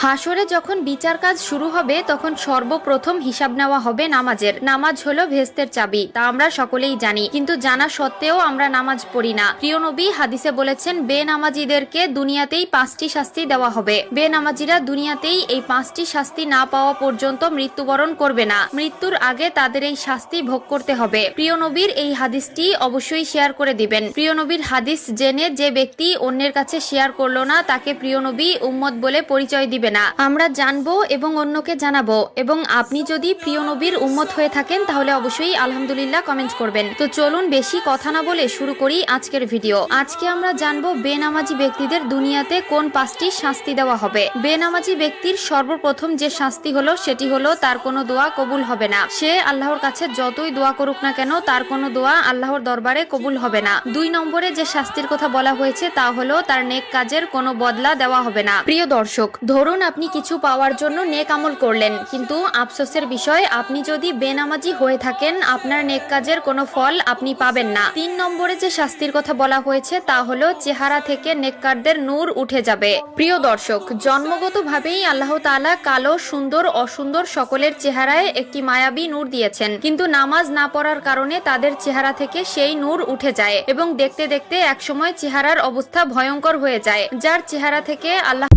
হাসরে যখন বিচার কাজ শুরু হবে তখন সর্বপ্রথম হিসাব নেওয়া হবে নামাজের। নামাজ হলো ভেস্তের চাবি, তা আমরা সকলেই জানি, কিন্তু জানা সত্ত্বেও আমরা নামাজ পড়ি না। প্রিয় নবী হাদিসে বলেছেন, বেনামাজিদেরকে দুনিয়াতেই 5টি শাস্তি দেওয়া হবে। বেনামাজিরা দুনিয়াতেই এই 5টি শাস্তি না পাওয়া পর্যন্ত মৃত্যুবরণ করবে না। মৃত্যুর আগে তাদের এই শাস্তি ভোগ করতে হবে। প্রিয় নবীর এই হাদিসটি অবশ্যই শেয়ার করে দিবেন। প্রিয় নবীর হাদিস জেনে যে ব্যক্তি অন্যের কাছে শেয়ার করলো না, তাকে প্রিয় নবী উম্মত বলে পরিচয় দিবে না। আমরা জানবো এবং অন্যকে জানাবো। এবং আপনি যদি প্রিয় নবীর উম্মত হয়ে থাকেন তাহলে অবশ্যই আলহামদুলিল্লাহ কমেন্ট করবেন। তো চলুন বেশি কথা না বলে শুরু করি আজকের ভিডিও। আজকে আমরা জানবো বেনামাজি ব্যক্তিদের দুনিয়াতে কোন 5টি শাস্তি দেওয়া হবে। বেনামাজি ব্যক্তির সর্বপ্রথম যে শাস্তি হলো সেটি হলো তার কোনো দোয়া কবুল হবে না। সে আল্লাহর কাছে যতই দোয়া করুক না কেন তার কোনো দোয়া আল্লাহর দরবারে কবুল হবে না। 2 নম্বরে যে শাস্তির কথা বলা হয়েছে তা হলো তার নেক কাজের কোনো বদলা দেওয়া হবে না। প্রিয় দর্শক, ধরুন আপনি কিছু পাওয়ার জন্য নেক আমল করলেন, কিন্তু আফসোসের বিষয় আপনি যদি বেনামাজি হয়ে থাকেন আপনার নেক কাজের কোনো ফল আপনি পাবেন না। 3 নম্বরে যে শাস্তির কথা বলা হয়েছে তা হলো চেহারা থেকে নেককারদের নূর উঠে যাবে। প্রিয় দর্শক, জন্মগতভাবেই আল্লাহ তাআলা কালো, সুন্দর, অসুন্দর সকলের চেহারায় একটি মায়াবী নূর দিয়েছেন, কিন্তু নামাজ না পড়ার কারণে তাদের চেহারা থেকে সেই নূর উঠে যায় এবং দেখতে দেখতে একসময় চেহারার অবস্থা ভয়ঙ্কর হয়ে যায়। যার চেহারা থেকে আল্লাহ